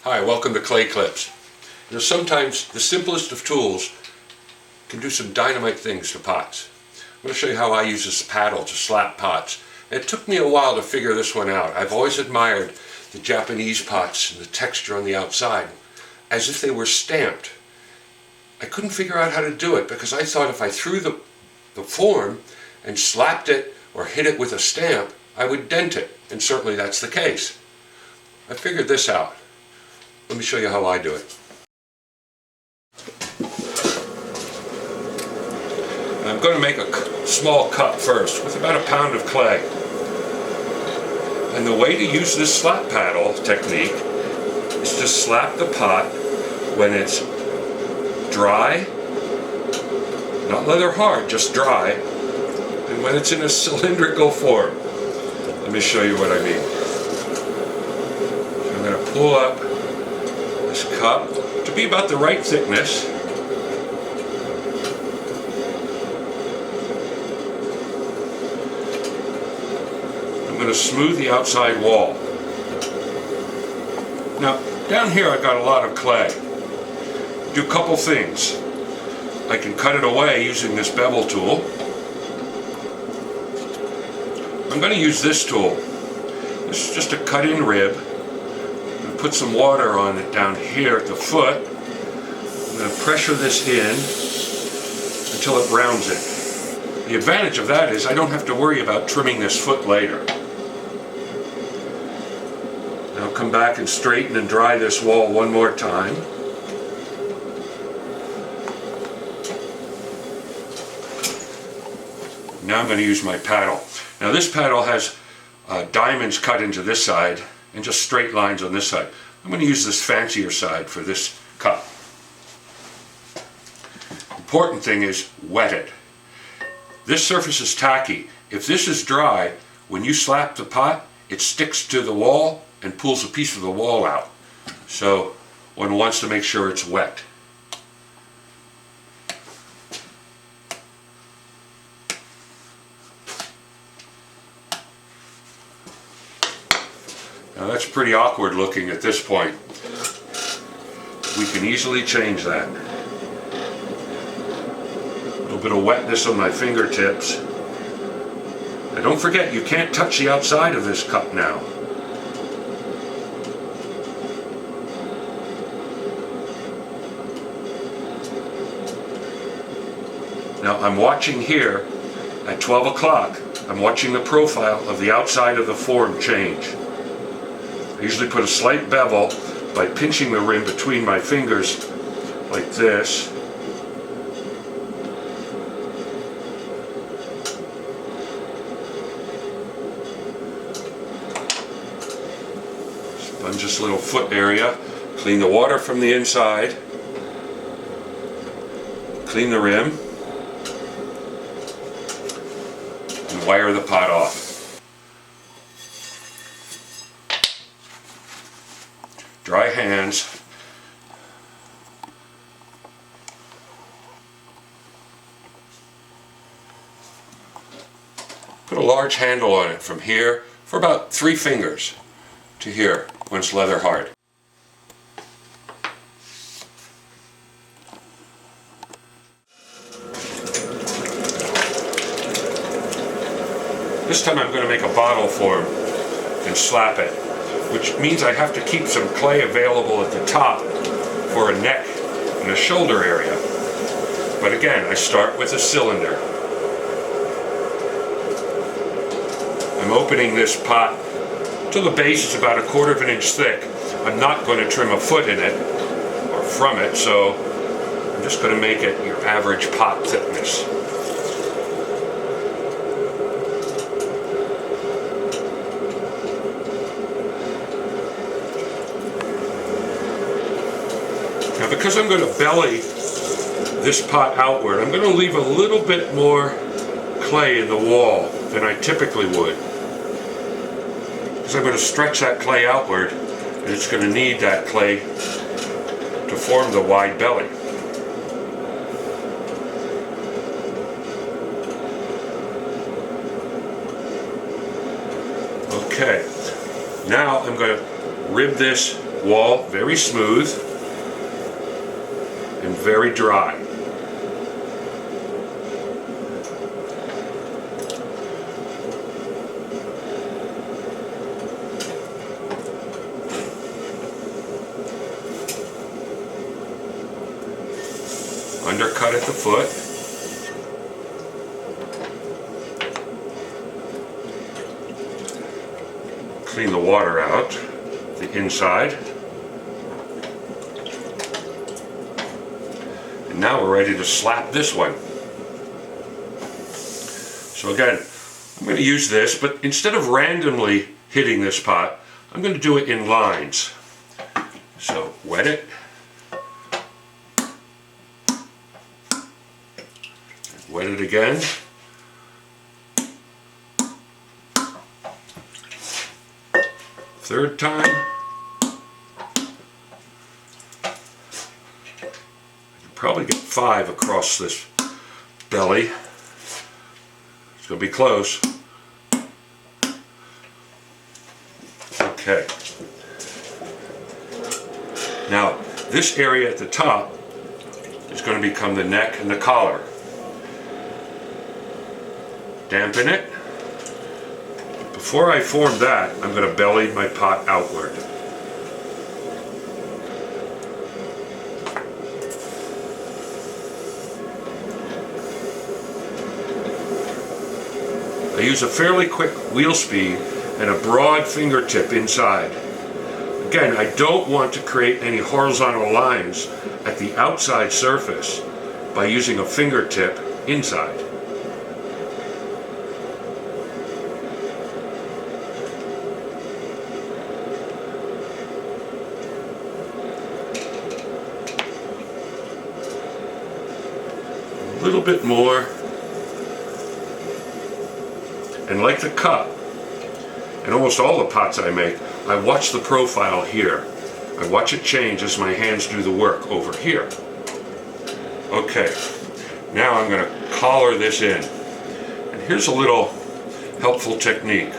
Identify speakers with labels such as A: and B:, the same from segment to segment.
A: Hi, welcome to Clay Clips. You know, sometimes the simplest of tools can do some dynamite things to pots. I'm going to show you how I use this paddle to slap pots. And it took me a while to figure this one out. I've always admired the Japanese pots and the texture on the outside, as if they were stamped. I couldn't figure out how to do it because I thought if I threw the form and slapped it or hit it with a stamp, I would dent it, and certainly that's the case. I figured this out. Let me show you how I do it. And I'm going to make a small cup first with about a pound of clay. And the way to use this slap paddle technique is to slap the pot when it's dry, not leather hard, just dry, and when it's in a cylindrical form. Let me show you what I mean. So I'm going to pull up this cup to be about the right thickness. I'm going to smooth the outside wall. Now, down here I've got a lot of clay. Do a couple things. I can cut it away using this bevel tool. I'm going to use this tool. This is just a cut-in rib. I'm going to put some water on it down here at the foot. I'm going to pressure this in until it rounds it. The advantage of that is I don't have to worry about trimming this foot later. Now come back and straighten and dry this wall one more time. Now I'm going to use my paddle. Now this paddle has diamonds cut into this side and just straight lines on this side. I'm going to use this fancier side for this cup. Important thing is wet it. This surface is tacky. If this is dry, when you slap the pot, it sticks to the wall and pulls a piece of the wall out. So one wants to make sure it's wet. Now that's pretty awkward looking at this point. We can easily change that. A little bit of wetness on my fingertips. Now don't forget, you can't touch the outside of this cup now. Now I'm watching here at 12 o'clock. I'm watching the profile of the outside of the form change. I usually put a slight bevel by pinching the rim between my fingers like this. Sponge this little foot area, clean the water from the inside, clean the rim, and wire the pot off. Dry hands. Put a large handle on it from here for about 3 fingers to here when it's leather hard. This time I'm going to make a bottle form and slap it, which means I have to keep some clay available at the top for a neck and a shoulder area. But again, I start with a cylinder. I'm opening this pot till the base is about 1/4 inch thick. I'm not going to trim a foot in it or from it, so I'm just going to make it your average pot thickness. Now because I'm going to belly this pot outward, I'm going to leave a little bit more clay in the wall than I typically would. Because I'm going to stretch that clay outward, and it's going to need that clay to form the wide belly. Okay, now I'm going to rib this wall very smooth and very dry. Undercut at the foot. Clean the water out, the inside. And now we're ready to slap this one. So again, I'm going to use this, but instead of randomly hitting this pot, I'm going to do it in lines. So wet it. Wet it again. Third time. I can probably get 5 across this belly. It's going to be close. Okay. Now, this area at the top is going to become the neck and the collar. Dampen it. Before I form that, I'm going to belly my pot outward. I use a fairly quick wheel speed and a broad fingertip inside. Again, I don't want to create any horizontal lines at the outside surface by using a fingertip inside. A little bit more, and like the cup and almost all the pots I make, I watch the profile here. I watch it change as my hands do the work over here. Okay, now I'm going to collar this in, and here's a little helpful technique.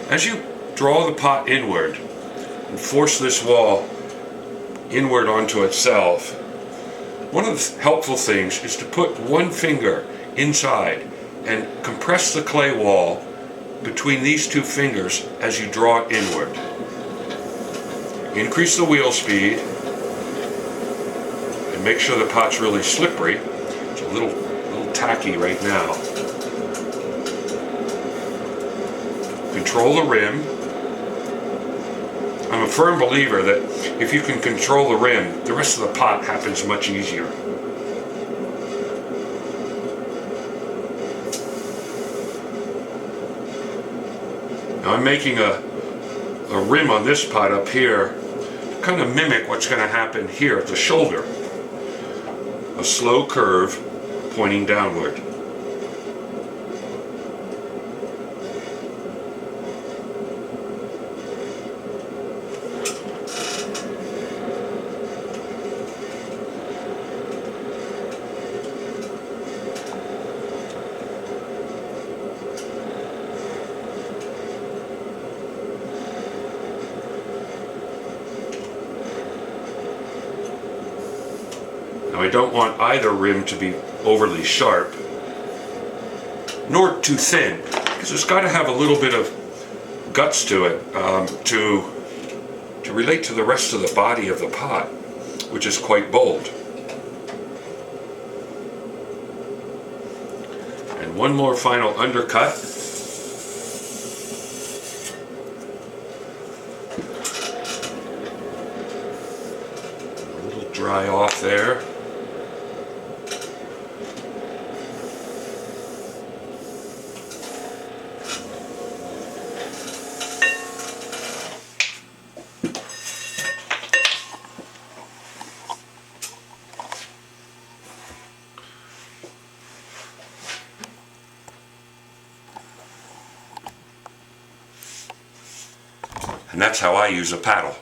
A: As you draw the pot inward and force this wall inward onto itself, one of the helpful things is to put one finger inside and compress the clay wall between these two fingers as you draw it inward. Increase the wheel speed and make sure the pot's really slippery. It's a little tacky right now. Control the rim. I'm a firm believer that if you can control the rim, the rest of the pot happens much easier. Now I'm making a rim on this pot up here to kind of mimic what's going to happen here at the shoulder. A slow curve pointing downward. Now I don't want either rim to be overly sharp, nor too thin, because it's got to have a little bit of guts to it to relate to the rest of the body of the pot, which is quite bold. And one more final undercut. A little dry off there. And that's how I use a paddle.